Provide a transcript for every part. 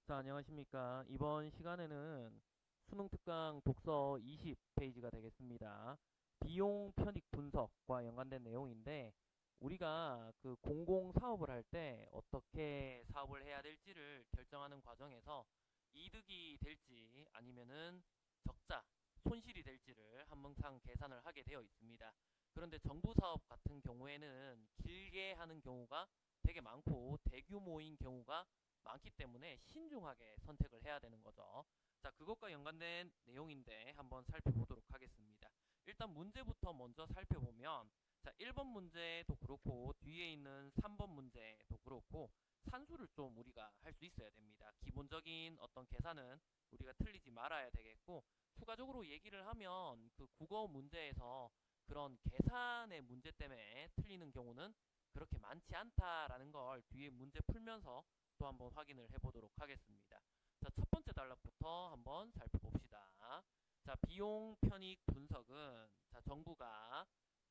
자, 안녕하십니까. 이번 시간에는 수능 특강 독서 20페이지가 되겠습니다. 비용 편익 분석과 연관된 내용인데, 우리가 그 공공 사업을 할 때 어떻게 사업을 해야 될지를 결정하는 과정에서 이득이 될지 아니면은 적자, 손실이 될지를 항상 계산을 하게 되어 있습니다. 그런데 정부 사업 같은 경우에는 길게 하는 경우가 되게 많고 대규모인 경우가 많기 때문에 신중하게 선택을 해야 되는 거죠. 자, 그것과 연관된 내용인데 한번 살펴보도록 하겠습니다. 일단 문제부터 먼저 살펴보면, 자, 1번 문제도 그렇고 뒤에 있는 3번 문제도 그렇고 산수를 좀 우리가 할 수 있어야 됩니다. 기본적인 어떤 계산은 우리가 틀리지 말아야 되겠고, 추가적으로 얘기를 하면 그 국어 문제에서 그런 계산의 문제 때문에 틀리는 경우는 그렇게 많지 않다라는 걸 뒤에 문제 풀면서 또 한번 확인을 해보도록 하겠습니다. 자, 첫 번째 단락부터 한번 살펴봅시다. 자, 비용 편익 분석은 자, 정부가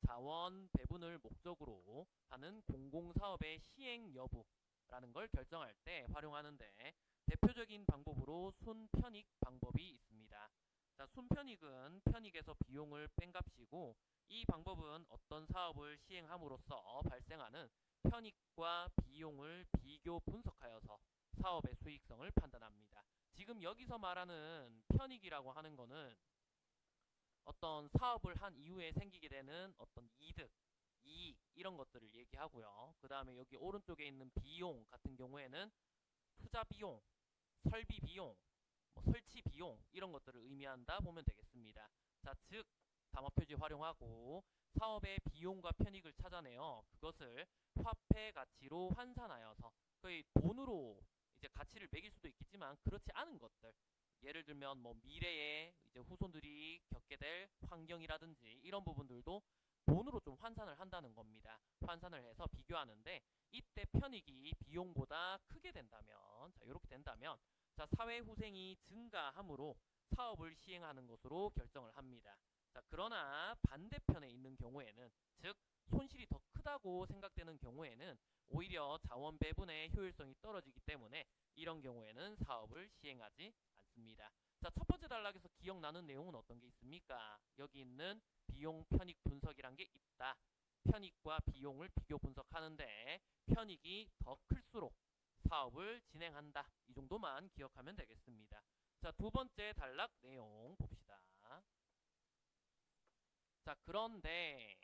자원 배분을 목적으로 하는 공공사업의 시행 여부라는 걸 결정할 때 활용하는데, 대표적인 방법으로 순편익 방법이 있습니다. 자, 순편익은 편익에서 비용을 뺀 값이고, 이 방법은 어떤 사업을 시행함으로써 발생하는 편익과 비용을 비교 분석하여서 사업의 수익성을 판단합니다. 지금 여기서 말하는 편익이라고 하는 거는 어떤 사업을 한 이후에 생기게 되는 어떤 이득, 이익 이런 것들을 얘기하고요. 그 다음에 여기 오른쪽에 있는 비용 같은 경우에는 투자 비용, 설비 비용, 뭐 설치 비용 이런 것들을 의미한다 보면 되겠습니다. 자, 즉 담화표지 활용하고 사업의 비용과 편익을 찾아내어 그것을 화폐 가치로 환산하여서 거의 돈으로 이제 가치를 매길 수도 있겠지만 그렇지 않은 것들, 예를 들면 뭐 미래에 이제 후손들이 겪게 될 환경이라든지 이런 부분들도 돈으로 좀 환산을 한다는 겁니다. 환산을 해서 비교하는데, 이때 편익이 비용보다 크게 된다면, 자, 이렇게 된다면, 자, 사회 후생이 증가함으로 사업을 시행하는 것으로 결정을 합니다. 자, 그러나 반대편에 있는 경우에는, 즉 손실이 더 크다고 생각되는 경우에는 오히려 자원 배분의 효율성이 떨어지기 때문에 이런 경우에는 사업을 시행하지 않습니다. 자, 첫 번째 단락에서 기억나는 내용은 어떤 게 있습니까? 여기 있는 비용 편익 분석이란 게 있다. 편익과 비용을 비교 분석하는데 편익이 더 클수록 사업을 진행한다. 이 정도만 기억하면 되겠습니다. 자, 두 번째 단락 내용 봅시다. 자, 그런데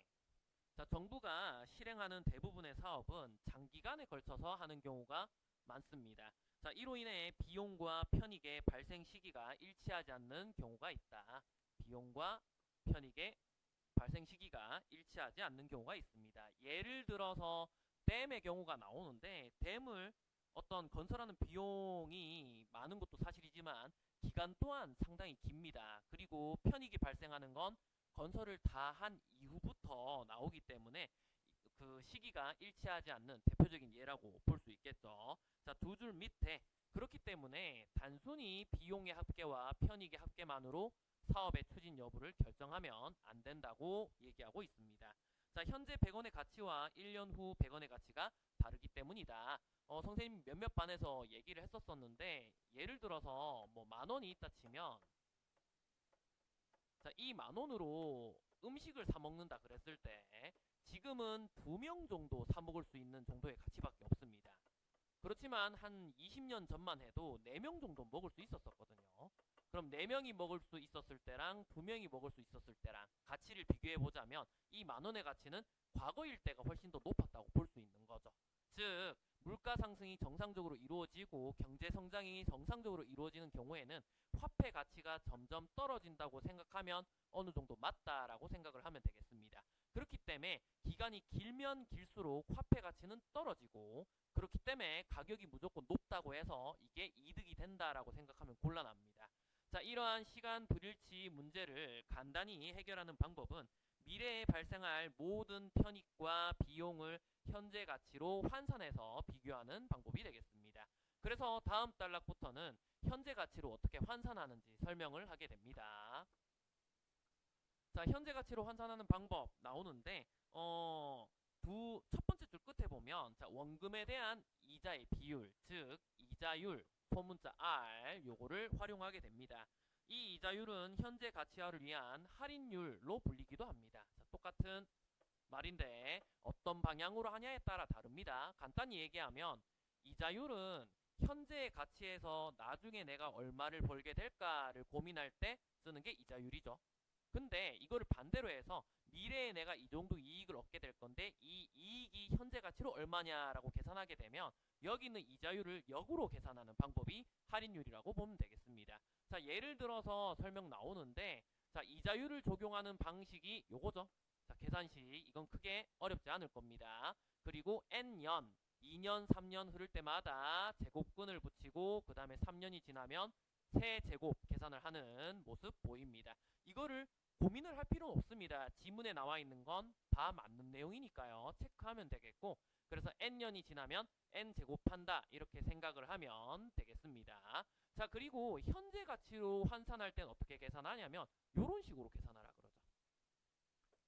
자, 정부가 실행하는 대부분의 사업은 장기간에 걸쳐서 하는 경우가 많습니다. 자, 이로 인해 비용과 편익의 발생 시기가 일치하지 않는 경우가 있다. 비용과 편익의 발생 시기가 일치하지 않는 경우가 있습니다. 예를 들어서 댐의 경우가 나오는데, 댐을 어떤 건설하는 비용이 많은 것도 사실이지만 기간 또한 상당히 깁니다. 그리고 편익이 발생하는 건 건설을 다 한 이후부터 나오기 때문에 그 시기가 일치하지 않는 대표적인 예라고 볼 수 있겠죠. 자, 두 줄 밑에, 그렇기 때문에 단순히 비용의 합계와 편익의 합계만으로 사업의 추진 여부를 결정하면 안 된다고 얘기하고 있습니다. 자, 현재 100원의 가치와 1년 후 100원의 가치가 다르기 때문이다. 선생님 몇몇 반에서 얘기를 했었었는데, 예를 들어서 뭐 만 원이 있다 치면, 자, 이 만 원으로 음식을 사 먹는다 그랬을 때 지금은 2명 정도 사 먹을 수 있는 정도의 가치밖에 없습니다. 그렇지만 한 20년 전만 해도 4명 정도 먹을 수 있었거든요. 그럼 4명이 먹을 수 있었을 때랑 2명이 먹을 수 있었을 때랑 가치를 비교해 보자면 이 만 원의 가치는 과거일 때가 훨씬 더 높았다고 볼 수 있는 거죠. 즉 물가 상승이 정상적으로 이루어지고 경제 성장이 정상적으로 이루어지는 경우에는 화폐 가치가 점점 떨어진다고 생각하면 어느 정도 맞다라고 생각을 하면 되겠습니다. 그렇기 때문에 기간이 길면 길수록 화폐 가치는 떨어지고, 그렇기 때문에 가격이 무조건 높다고 해서 이게 이득이 된다라고 생각하면 곤란합니다. 자, 이러한 시간 불일치 문제를 간단히 해결하는 방법은 미래에 발생할 모든 편익과 비용을 현재 가치로 환산해서 비교하는 방법이 되겠습니다. 그래서 다음 단락부터는 현재 가치로 어떻게 환산하는지 설명을 하게 됩니다. 자, 현재 가치로 환산하는 방법 나오는데, 첫 번째 줄 끝에 보면, 자, 원금에 대한 이자의 비율, 즉 이자율, 포문자 R 요거를 활용하게 됩니다. 이 이자율은 현재 가치화를 위한 할인율로 불리기도 합니다. 자, 똑같은 말인데 어떤 방향으로 하냐에 따라 다릅니다. 간단히 얘기하면 이자율은 현재의 가치에서 나중에 내가 얼마를 벌게 될까를 고민할 때 쓰는 게 이자율이죠. 근데 이거를 반대로 해서 미래에 내가 이 정도 이익을 얻게 될 건데 이 이익이 현재 가치로 얼마냐라고 계산하게 되면 여기 있는 이자율을 역으로 계산하는 방법이 할인율이라고 보면 되겠습니다. 자, 예를 들어서 설명 나오는데 자, 이자율을 적용하는 방식이 요거죠. 자, 계산식 이건 크게 어렵지 않을 겁니다. 그리고 n년 2년 3년 흐를 때마다 제곱근을 붙이고 그 다음에 3년이 지나면 세제곱 계산을 하는 모습 보입니다. 이거를 고민을 할 필요는 없습니다. 지문에 나와 있는 건 다 맞는 내용이니까요. 체크하면 되겠고 그래서 n년이 지나면 n제곱한다 이렇게 생각을 하면 되겠습니다. 자, 그리고 현재 가치로 환산할 땐 어떻게 계산하냐면 이런 식으로 계산하라 그러죠.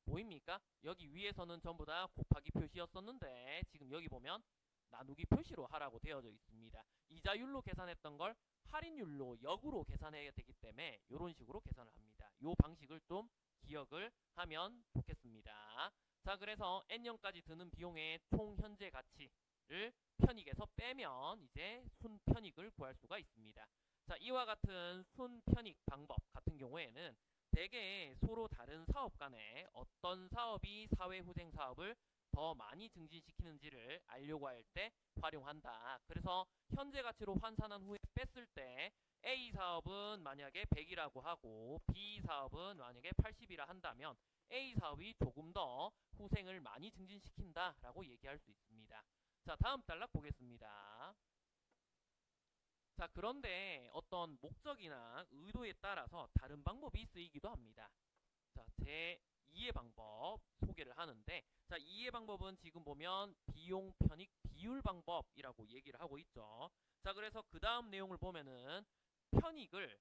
보입니까? 여기 위에서는 전부 다 곱하기 표시였었는데 지금 여기 보면 나누기 표시로 하라고 되어져 있습니다. 이자율로 계산했던 걸 할인율로 역으로 계산해야 되기 때문에 이런 식으로 계산을 합니다. 이 방식을 좀 기억을 하면 좋겠습니다. 자, 그래서 n년까지 드는 비용의 총 현재 가치를 편익에서 빼면 이제 순편익을 구할 수가 있습니다. 자, 이와 같은 순편익 방법 같은 경우에는 대개 서로 다른 사업 간에 어떤 사업이 사회후생 사업을 더 많이 증진시키는지를 알려고 할 때 활용한다. 그래서 현재 가치로 환산한 후에 뺐을 때 A 사업은 만약에 100이라고 하고 B 사업은 만약에 80이라 한다면 A 사업이 조금 더 후생을 많이 증진시킨다라고 얘기할 수 있습니다. 자, 다음 단락 보겠습니다. 자, 그런데 어떤 목적이나 의도에 따라서 다른 방법이 쓰이기도 합니다. 자, 제 2의 방법 소개를 하는데 자, 2의 방법은 지금 보면 비용 편익 비율 방법이라고 얘기를 하고 있죠. 자, 그래서 그 다음 내용을 보면은 편익을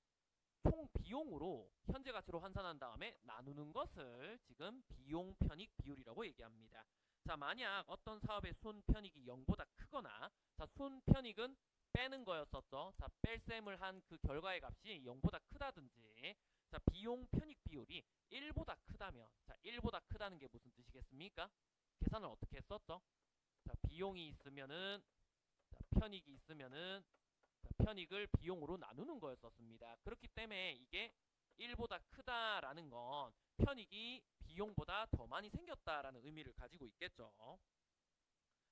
총 비용으로 현재 가치로 환산한 다음에 나누는 것을 지금 비용 편익 비율이라고 얘기합니다. 자, 만약 어떤 사업의 순 편익이 0보다 크거나 자, 순 편익은 빼는 거였었죠. 자, 뺄셈을 한 그 결과의 값이 0보다 크다든지 자, 비용 편익 비율이 1보다 크다면 자, 1보다 크다는 게 무슨 뜻이겠습니까? 계산을 어떻게 했었죠? 자, 비용이 있으면은 자, 편익이 있으면은 자, 편익을 비용으로 나누는 거였었습니다. 그렇기 때문에 이게 1보다 크다라는 건 편익이 비용보다 더 많이 생겼다라는 의미를 가지고 있겠죠.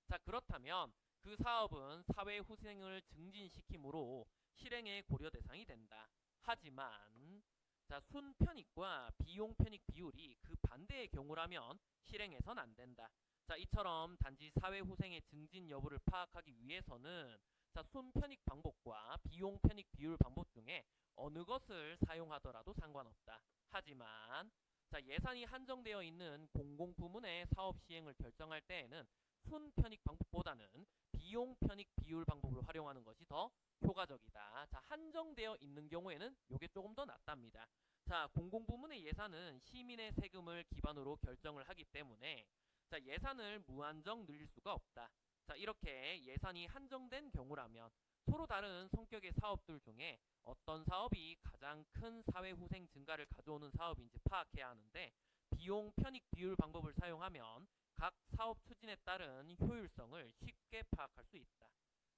자, 그렇다면 그 사업은 사회 후생을 증진시키므로 실행의 고려 대상이 된다. 하지만 자, 순편익과 비용 편익 비율이 그 반대의 경우라면 실행해선 안 된다. 자, 이처럼 단지 사회 후생의 증진 여부를 파악하기 위해서는 자, 순편익 방법과 비용 편익 비율 방법 중에 어느 것을 사용하더라도 상관없다. 하지만 자, 예산이 한정되어 있는 공공부문의 사업 시행을 결정할 때에는 순편익 방법보다는 비용 편익 비율 방법을 활용하는 것이 더 효과적이다. 자, 한정되어 있는 경우에는 이게 조금 더 낫답니다. 자, 공공부문의 예산은 시민의 세금을 기반으로 결정을 하기 때문에 자, 예산을 무한정 늘릴 수가 없다. 자, 이렇게 예산이 한정된 경우라면 서로 다른 성격의 사업들 중에 어떤 사업이 가장 큰 사회후생 증가를 가져오는 사업인지 파악해야 하는데 비용 편익 비율 방법을 사용하면 각 사업 추진에 따른 효율성을 쉽게 파악할 수 있다.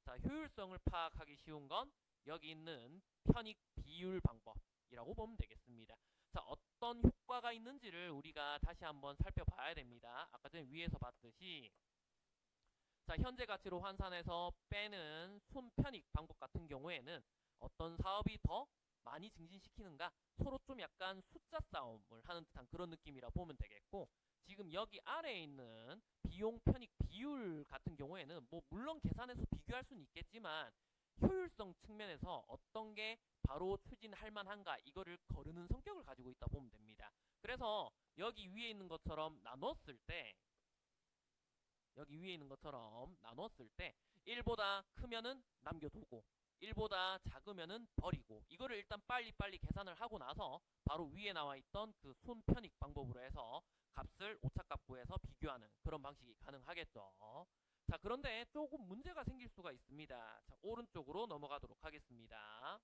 자, 효율성을 파악하기 쉬운 건 여기 있는 편익 비율 방법이라고 보면 되겠습니다. 자, 어떤 효과가 있는지를 우리가 다시 한번 살펴봐야 됩니다. 아까 전에 위에서 봤듯이 자, 현재 가치로 환산해서 빼는 순편익 방법 같은 경우에는 어떤 사업이 더 많이 증진시키는가 서로 좀 약간 숫자 싸움을 하는 듯한 그런 느낌이라 보면 되겠고 지금 여기 아래에 있는 비용 편익 비율 같은 경우에는 뭐 물론 계산해서 비교할 수는 있겠지만 효율성 측면에서 어떤 게 바로 추진할 만한가 이거를 거르는 성격을 가지고 있다 보면 됩니다. 그래서 여기 위에 있는 것처럼 나눴을 때 여기 위에 있는 것처럼 나눴을 때 1보다 크면은 남겨두고 1보다 작으면은 버리고 이거를 일단 빨리빨리 계산을 하고 나서 바로 위에 나와 있던 그 순편익 방법으로 해서 값을 오차값 구해서 비교하는 그런 방식이 가능하겠죠. 자, 그런데 조금 문제가 생길 수가 있습니다. 자, 오른쪽으로 넘어가도록 하겠습니다.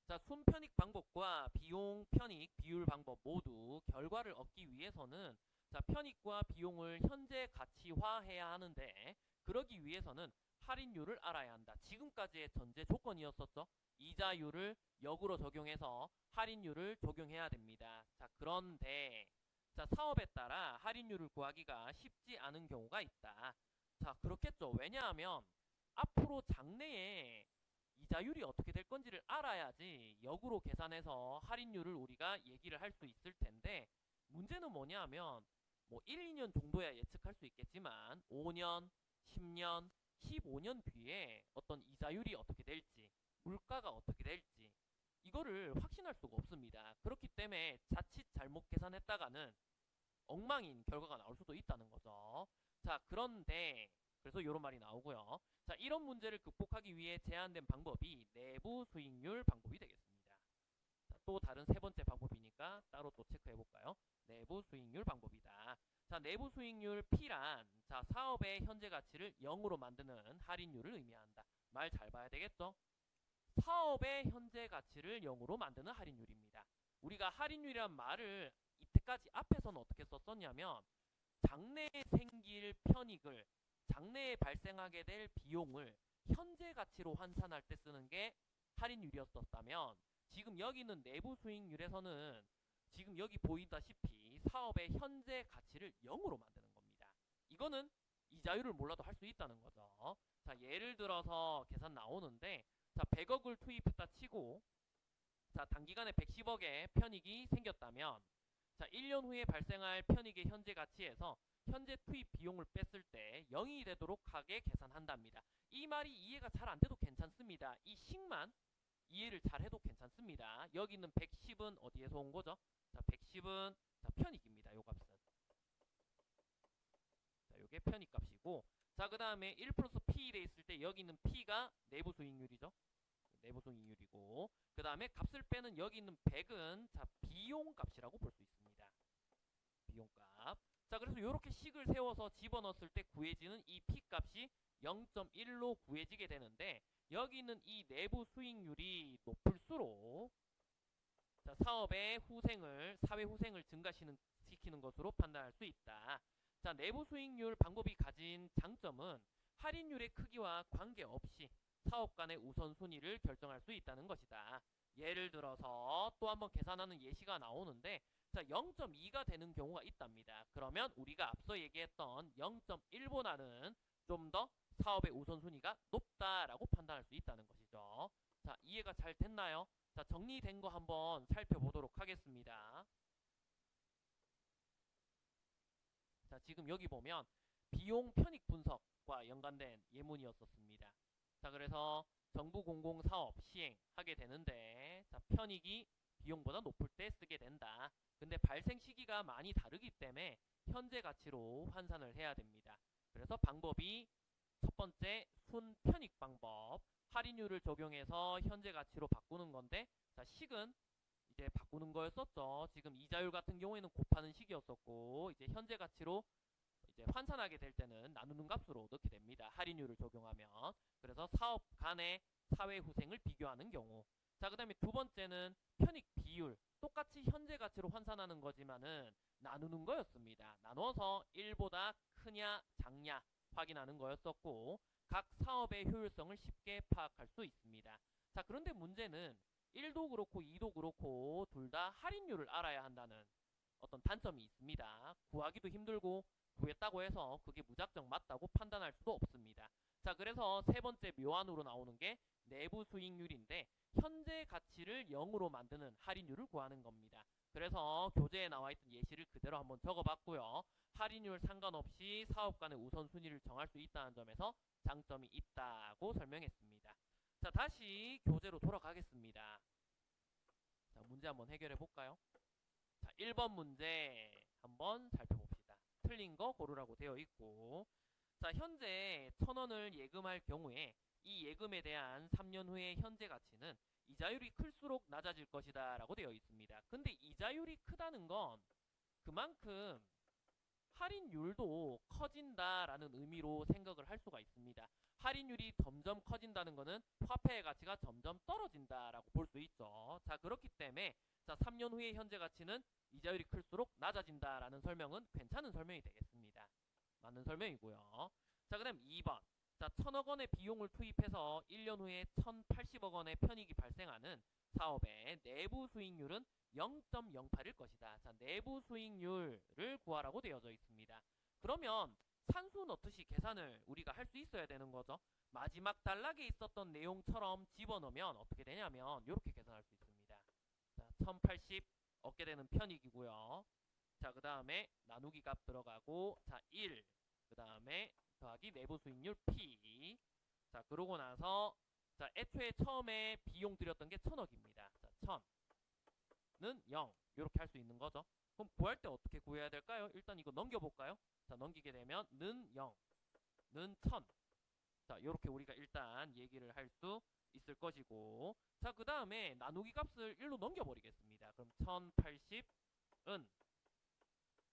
자, 순편익 방법과 비용 편익 비율 방법 모두 결과를 얻기 위해서는 자, 편익과 비용을 현재 가치화해야 하는데 그러기 위해서는 할인율을 알아야 한다. 지금까지의 전제 조건이었었죠. 이자율을 역으로 적용해서 할인율을 적용해야 됩니다. 자, 그런데 자, 사업에 따라 할인율을 구하기가 쉽지 않은 경우가 있다. 자, 그렇겠죠. 왜냐하면 앞으로 장래에 이자율이 어떻게 될 건지를 알아야지 역으로 계산해서 할인율을 우리가 얘기를 할 수 있을 텐데 문제는 뭐냐 하면 뭐 1, 2년 정도야 예측할 수 있겠지만 5년, 10년, 15년 뒤에 어떤 이자율이 어떻게 될지 물가가 어떻게 될지 이거를 확신할 수가 없습니다. 그렇기 때문에 자칫 잘못 계산했다가는 엉망인 결과가 나올 수도 있다는 거죠. 자, 그런데 그래서 이런 말이 나오고요. 자, 이런 문제를 극복하기 위해 제안된 방법이 내부 수익률 방법이 되겠습니다. 자, 또 다른 세 번째 방법이니까 따로 또 체크해 볼까요? 내부 수익률 방법이다. 자, 내부 수익률 P란 자, 사업의 현재 가치를 0으로 만드는 할인율을 의미한다. 말 잘 봐야 되겠죠? 사업의 현재 가치를 0으로 만드는 할인율입니다. 우리가 할인율이란 말을 이때까지 앞에서는 어떻게 썼었냐면 장래에 생길 편익을 장래에 발생하게 될 비용을 현재 가치로 환산할 때 쓰는 게 할인율이었었다면 지금 여기 있는 내부 수익률에서는 지금 여기 보이다시피 사업의 현재 가치를 0으로 만드는 겁니다. 이거는 이자율을 몰라도 할 수 있다는 거죠. 자, 예를 들어서 계산 나오는데 자, 100억을 투입했다 치고 자, 단기간에 110억의 편익이 생겼다면 자, 1년 후에 발생할 편익의 현재 가치에서 현재 투입 비용을 뺐을 때 0이 되도록 하게 계산한답니다. 이 말이 이해가 잘 안 돼도 괜찮습니다. 이 식만 이해를 잘 해도 괜찮습니다. 여기 있는 110은 어디에서 온 거죠? 자, 110은 자, 편익입니다. 요 값은. 자, 요게 편익 값이고 자, 그 다음에 1 플러스 P 돼 있을 때 여기 있는 P가 내부 수익률이죠. 내부 수익률이고 그 다음에 값을 빼는 여기 있는 100은 자, 비용 값이라고 볼 수 있습니다. 비용값. 자, 그래서 이렇게 식을 세워서 집어넣었을 때 구해지는 이 P 값이 0.1로 구해지게 되는데 여기 있는 이 내부 수익률이 높을수록 자, 사업의 후생을 사회 후생을 증가시키는 것으로 판단할 수 있다. 자, 내부 수익률 방법이 가진 장점은 할인율의 크기와 관계없이 사업 간의 우선순위를 결정할 수 있다는 것이다. 예를 들어서 또 한번 계산하는 예시가 나오는데 자, 0.2가 되는 경우가 있답니다. 그러면 우리가 앞서 얘기했던 0.1보다는 좀 더 사업의 우선순위가 높다라고 판단할 수 있다는 것이죠. 자, 이해가 잘 됐나요? 자, 정리된 거 한번 살펴보도록 하겠습니다. 자, 지금 여기 보면 비용 편익 분석과 연관된 예문이었었습니다. 자, 그래서 정부 공공사업 시행하게 되는데 자, 편익이 비용보다 높을 때 쓰게 된다. 근데 발생 시기가 많이 다르기 때문에 현재 가치로 환산을 해야 됩니다. 그래서 방법이 첫 번째 순편익 방법, 할인율을 적용해서 현재 가치로 바꾸는 건데 자, 식은 이제 바꾸는 거였었죠. 지금 이자율 같은 경우에는 곱하는 식이었었고 이제 현재 가치로 이제 환산하게 될 때는 나누는 값으로 넣게 됩니다. 할인율을 적용하면. 그래서 사업 간의 사회 후생을 비교하는 경우. 자, 그 다음에 두 번째는 편익 비율. 똑같이 현재 가치로 환산하는 거지만은 나누는 거였습니다. 나눠서 1보다 크냐 작냐 확인하는 거였었고 각 사업의 효율성을 쉽게 파악할 수 있습니다. 자, 그런데 문제는 1도 그렇고 2도 그렇고 둘 다 할인율을 알아야 한다는 어떤 단점이 있습니다. 구하기도 힘들고 구했다고 해서 그게 무작정 맞다고 판단할 수도 없습니다. 자, 그래서 세 번째 묘안으로 나오는 게 내부 수익률인데 현재 가치를 0으로 만드는 할인율을 구하는 겁니다. 그래서 교재에 나와 있던 예시를 그대로 한번 적어봤고요. 할인율 상관없이 사업 간의 우선순위를 정할 수 있다는 점에서 장점이 있다고 설명했습니다. 자, 다시 교재로 돌아가겠습니다. 자, 문제 한번 해결해 볼까요? 자, 1번 문제 한번 살펴봅시다. 틀린 거 고르라고 되어 있고 자, 현재 1,000원을 예금할 경우에 이 예금에 대한 3년 후의 현재 가치는 이자율이 클수록 낮아질 것이다 라고 되어 있습니다. 근데 이자율이 크다는 건 그만큼 할인율도 커진다라는 의미로 생각을 할 수가 있습니다. 할인율이 점점 커진다는 것은 화폐의 가치가 점점 떨어진다라고 볼 수 있죠. 자, 그렇기 때문에 자, 3년 후의 현재 가치는 이자율이 클수록 낮아진다라는 설명은 괜찮은 설명이 되겠습니다. 맞는 설명이고요. 자, 그다음 2번. 자, 1000억 원의 비용을 투입해서 1년 후에 1080억 원의 편익이 발생하는 사업의 내부 수익률은 0.08일 것이다. 자, 내부 수익률을 구하라고 되어져 있습니다. 그러면 산수 넣듯이 계산을 우리가 할 수 있어야 되는 거죠. 마지막 단락에 있었던 내용처럼 집어넣으면 어떻게 되냐면 이렇게 계산할 수 있습니다. 자, 1080 얻게 되는 편익이고요. 자, 그 다음에 나누기 값 들어가고, 자, 1, 그 다음에 더하기 내부 수익률 P. 자, 그러고 나서, 자, 애초에 처음에 비용 들였던 게 1000억입니다. 자, 1000는 0. 이렇게 할 수 있는 거죠. 그럼 구할 때 어떻게 구해야 될까요? 일단 이거 넘겨볼까요? 자, 넘기게 되면 는 0, 는 1000. 자, 이렇게 우리가 일단 얘기를 할 수 있을 것이고, 자, 그 다음에 나누기 값을 1로 넘겨버리겠습니다. 그럼 1080은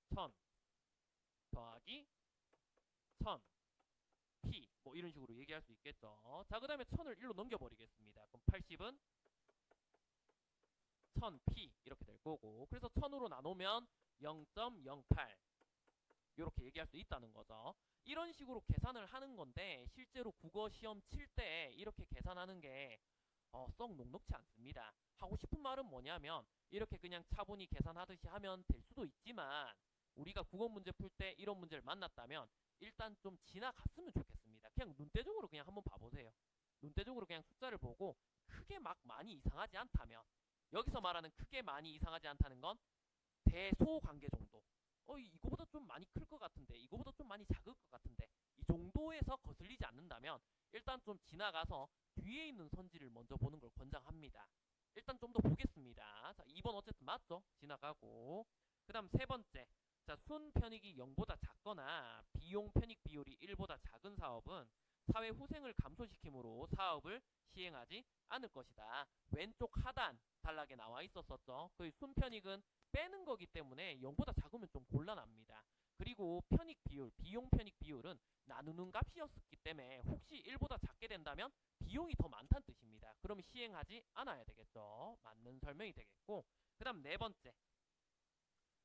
1000 더하기 1000 P 뭐 이런 식으로 얘기할 수 있겠죠. 자, 그 다음에 1000을 1로 넘겨버리겠습니다. 그럼 80은 1000P 이렇게 될 거고, 그래서 1000으로 나누면 0.08 이렇게 얘기할 수 있다는 거죠. 이런 식으로 계산을 하는 건데 실제로 국어 시험 칠 때 이렇게 계산하는 게 썩 녹록지 않습니다. 하고 싶은 말은 뭐냐면 이렇게 그냥 차분히 계산하듯이 하면 될 수도 있지만 우리가 국어 문제 풀 때 이런 문제를 만났다면 일단 좀 지나갔으면 좋겠습니다. 그냥 눈대중으로 그냥 한번 봐보세요. 눈대중으로 그냥 숫자를 보고 크게 막 많이 이상하지 않다면, 여기서 말하는 크게 많이 이상하지 않다는 건 대소관계 정도. 이거보다 좀 많이 클 것 같은데, 이거보다 좀 많이 작을 것 같은데, 이 정도에서 거슬리지 않는다면 일단 좀 지나가서 뒤에 있는 선지를 먼저 보는 걸 권장합니다. 일단 좀 더 보겠습니다. 자, 2번 어쨌든 맞죠? 지나가고. 그 다음 세 번째. 자, 순 편익이 0보다 작거나 비용 편익 비율이 1보다 작은 사업은 사회 후생을 감소시키므로 사업을 시행하지 않을 것이다. 왼쪽 하단 단락에 나와 있었었죠. 그 순편익은 빼는 거기 때문에 0보다 작으면 좀 곤란합니다. 그리고 편익 비율, 비용 편익 비율은 나누는 값이었기 때문에 혹시 1보다 작게 된다면 비용이 더 많다는 뜻입니다. 그럼 시행하지 않아야 되겠죠. 맞는 설명이 되겠고, 그 다음 네 번째.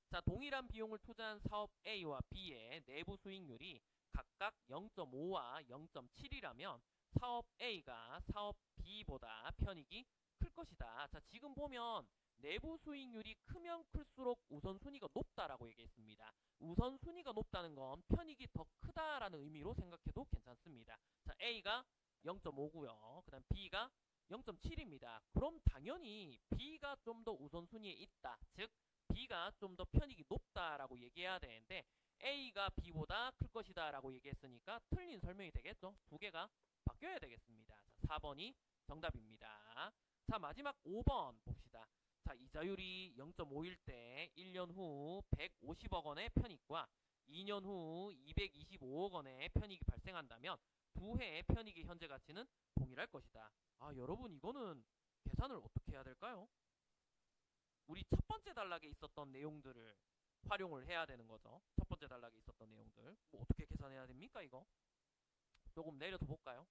자, 동일한 비용을 투자한 사업 A와 B의 내부 수익률이 각각 0.5와 0.7이라면 사업 A가 사업 B보다 편익이 클 것이다. 자, 지금 보면 내부 수익률이 크면 클수록 우선순위가 높다라고 얘기했습니다. 우선순위가 높다는 건 편익이 더 크다라는 의미로 생각해도 괜찮습니다. 자, A가 0.5고요. 그 다음 B가 0.7입니다. 그럼 당연히 B가 좀 더 우선순위에 있다. 즉 B가 좀 더 편익이 높다라고 얘기해야 되는데 A가 B보다 클 것이다 라고 얘기했으니까 틀린 설명이 되겠죠. 두 개가 바뀌어야 되겠습니다. 자, 4번이 정답입니다. 자, 마지막 5번 봅시다. 자, 이자율이 0.5일 때 1년 후 150억 원의 편익과 2년 후 225억 원의 편익이 발생한다면 두 해의 편익의 현재 가치는 동일할 것이다. 아, 여러분 이거는 계산을 어떻게 해야 될까요? 우리 첫 번째 단락에 있었던 내용들을 활용을 해야 되는 거죠. 첫 번째 단락에 있었던 내용들. 뭐 어떻게 계산해야 됩니까, 이거? 조금 내려서 볼까요?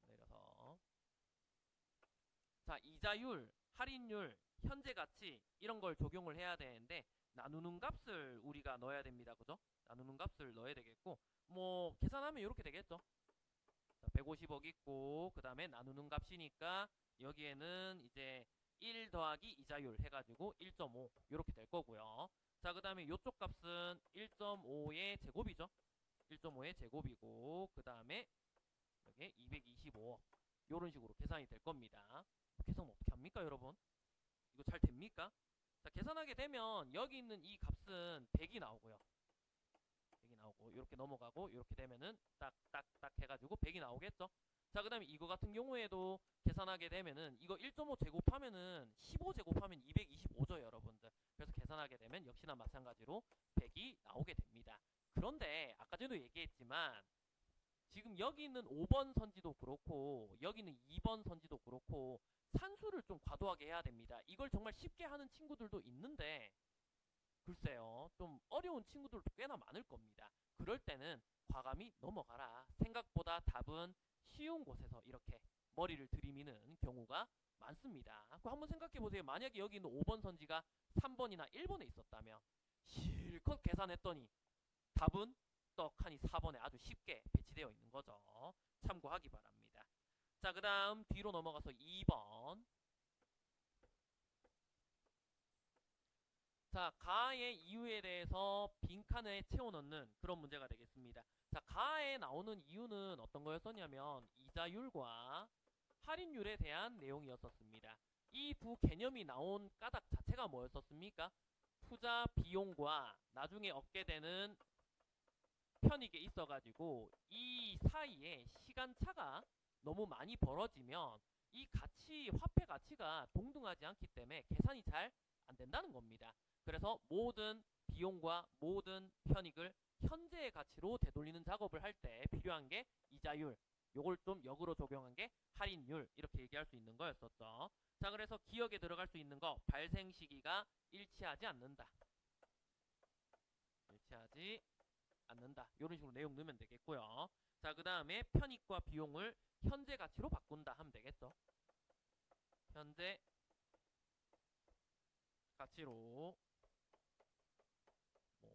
내려서. 자, 이자율, 할인율, 현재 가치 이런 걸 적용을 해야 되는데 나누는 값을 우리가 넣어야 됩니다. 그죠? 나누는 값을 넣어야 되겠고, 뭐 계산하면 이렇게 되겠죠. 자, 150억 있고 그 다음에 나누는 값이니까 여기에는 이제 1 더하기 이자율 해가지고 1.5 이렇게 될 거고요. 자, 그 다음에 이쪽 값은 1.5의 제곱이죠. 1.5의 제곱이고 그 다음에 여기 225억 이런 식으로 계산이 될 겁니다. 계산 어떻게 합니까, 여러분? 이거 잘 됩니까? 자, 계산하게 되면 여기 있는 이 값은 100이 나오고요. 100이 나오고 이렇게 넘어가고 이렇게 되면은 딱딱딱 해가지고 100이 나오겠죠. 자, 그 다음에 이거 같은 경우에도 계산하게 되면은 이거 1.5 제곱하면은 15 제곱하면 225죠, 여러분들. 그래서 계산하게 되면 역시나 마찬가지로 100이 나오게 됩니다. 그런데 아까 전에도 얘기했지만 지금 여기 있는 5번 선지도 그렇고 여기 있는 2번 선지도 그렇고 산수를 좀 과도하게 해야 됩니다. 이걸 정말 쉽게 하는 친구들도 있는데 글쎄요, 좀 어려운 친구들도 꽤나 많을 겁니다. 그럴 때는 과감히 넘어가라. 생각보다 답은 쉬운 곳에서 이렇게 머리를 들이미는 경우가 많습니다. 그 한번 생각해 보세요. 만약에 여기 있는 5번 선지가 3번이나 1번에 있었다면 실컷 계산했더니 답은 떡하니 4번에 아주 쉽게 배치되어 있는 거죠. 참고하기 바랍니다. 자, 그 다음 뒤로 넘어가서 2번. 자, 가의 이유에 대해서 빈칸에 채워넣는 그런 문제가 되겠습니다. 자, 가에 나오는 이유는 어떤 거였었냐면 이자율과 할인율에 대한 내용이었었습니다. 이 두 개념이 나온 까닭 자체가 뭐였었습니까? 투자 비용과 나중에 얻게 되는 편익에 있어가지고 이 사이에 시간차가 너무 많이 벌어지면 이 가치, 화폐 가치가 동등하지 않기 때문에 계산이 잘 안 된다는 겁니다. 그래서 모든 비용과 모든 편익을 현재의 가치로 되돌리는 작업을 할 때 필요한 게 이자율, 요걸 좀 역으로 적용한 게 할인율, 이렇게 얘기할 수 있는 거였었죠. 자, 그래서 기억에 들어갈 수 있는 거, 발생 시기가 일치하지 않는다. 일치하지 않는다. 이런 식으로 내용 넣으면 되겠고요. 자, 그 다음에 편익과 비용을 현재 가치로 바꾼다 하면 되겠죠. 현재 가치로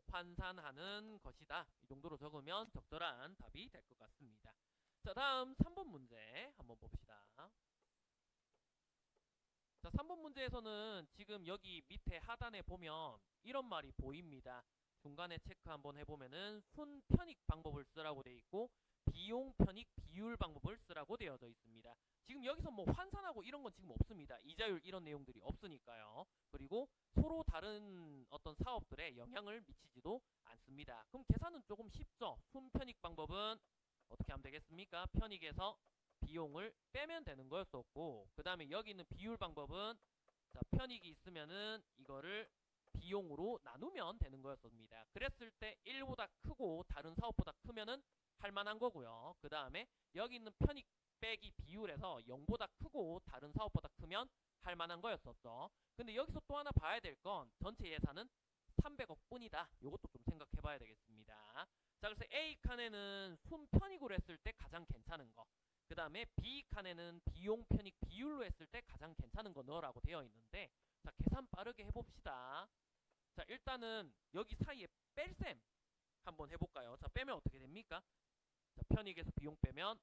환산하는 것이다. 이 정도로 적으면 적절한 답이 될 것 같습니다. 자, 다음 3번 문제 한번 봅시다. 자, 3번 문제에서는 지금 여기 밑에 하단에 보면 이런 말이 보입니다. 중간에 체크 한번 해보면은 순편익 방법을 쓰라고 되어 있고 비용 편익 비율 방법을 쓰라고 되어져 있습니다. 지금 여기서 뭐 환산하고 이런 건 지금 없습니다. 이자율 이런 내용들이 없으니까요. 그리고 서로 다른 어떤 사업들에 영향을 미치지도 않습니다. 그럼 계산은 조금 쉽죠. 순편익 방법은 어떻게 하면 되겠습니까? 편익에서 비용을 빼면 되는 거였었고, 그 다음에 여기 있는 비율 방법은 자, 편익이 있으면은 이거를 비용으로 나누면 되는 거였습니다. 그랬을 때 1보다 크고 다른 사업보다 크면은 할만한 거고요. 그 다음에 여기 있는 편익 빼기 비율에서 0보다 크고 다른 사업보다 크면 할만한 거였었죠. 근데 여기서 또 하나 봐야 될 건 전체 예산은 300억 뿐이다. 이것도 좀 생각해 봐야 되겠습니다. 자, 그래서 A 칸에는 순편익으로 했을 때 가장 괜찮은 거, 그 다음에 B 칸에는 비용 편익 비율로 했을 때 가장 괜찮은 거 넣으라고 되어 있는데, 자, 계산 빠르게 해봅시다. 자, 일단은 여기 사이에 뺄셈 한번 해볼까요? 자, 빼면 어떻게 됩니까? 자, 편익에서 비용 빼면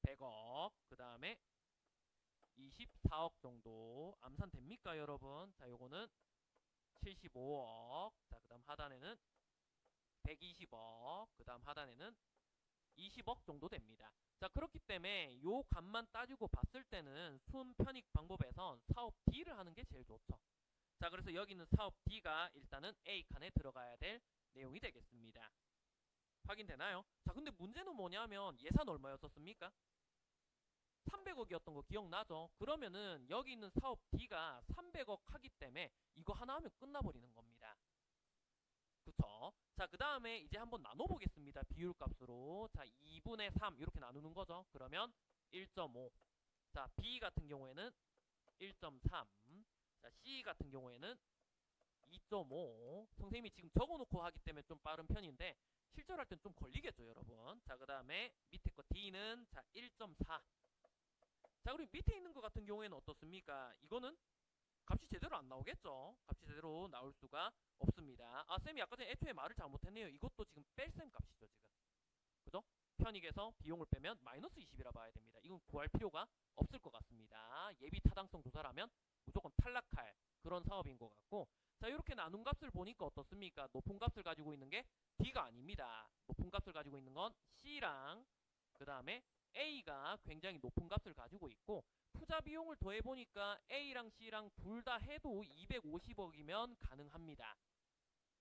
100억, 그 다음에 24억 정도 암산 됩니까, 여러분? 자, 요거는 75억. 자, 그 다음 하단에는 120억. 그 다음 하단에는 20억 정도 됩니다. 자, 그렇기 때문에 요 값만 따지고 봤을 때는 순편익 방법에선 사업 D를 하는 게 제일 좋죠. 자, 그래서 여기는 사업 D가 일단은 A칸에 들어가야 될 내용이 되겠습니다. 확인되나요? 자, 근데 문제는 뭐냐면 예산 얼마였었습니까? 300억이었던 거 기억나죠? 그러면은 여기 있는 사업 D가 300억 하기 때문에 이거 하나 하면 끝나버리는 겁니다. 그쵸? 자, 그 다음에 이제 한번 나눠보겠습니다. 비율값으로. 자, 2분의 3 이렇게 나누는 거죠. 그러면 1.5. 자, B 같은 경우에는 1.3. 자, C 같은 경우에는 2.5. 선생님이 지금 적어놓고 하기 때문에 좀 빠른 편인데 실제로 할 땐 좀 걸리겠죠, 여러분. 자, 그 다음에 밑에 거 D는 자 1.4. 자, 그리고 밑에 있는 거 같은 경우에는 어떻습니까? 이거는 값이 제대로 안 나오겠죠. 값이 제대로 나올 수가 없습니다. 아, 쌤이 아까 전에 애초에 말을 잘못했네요. 이것도 지금 뺄셈 값이죠, 지금. 그죠? 편익에서 비용을 빼면 마이너스 20이라 봐야 됩니다. 이건 구할 필요가 없을 것 같습니다. 예비 타당성 조사라면 무조건 탈락할 그런 사업인 것 같고, 자, 이렇게 나눈 값을 보니까 어떻습니까? 높은 값을 가지고 있는 게 D가 아닙니다. 높은 값을 가지고 있는 건 C랑 그 다음에 A가 굉장히 높은 값을 가지고 있고, 투자 비용을 더해보니까 A랑 C랑 둘 다 해도 250억이면 가능합니다.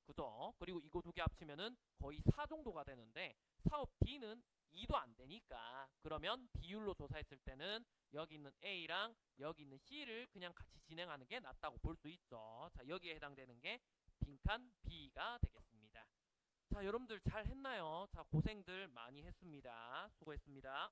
그죠? 그리고 이거 두 개 합치면은 거의 4 정도가 되는데 사업 D는 2도 안 되니까, 그러면 비율로 조사했을 때는 여기 있는 A랑 여기 있는 C를 그냥 같이 진행하는 게 낫다고 볼 수 있죠. 자, 여기에 해당되는 게 빈칸 B가 되겠습니다. 자, 여러분들 잘 했나요? 자, 고생들 많이 했습니다. 수고했습니다.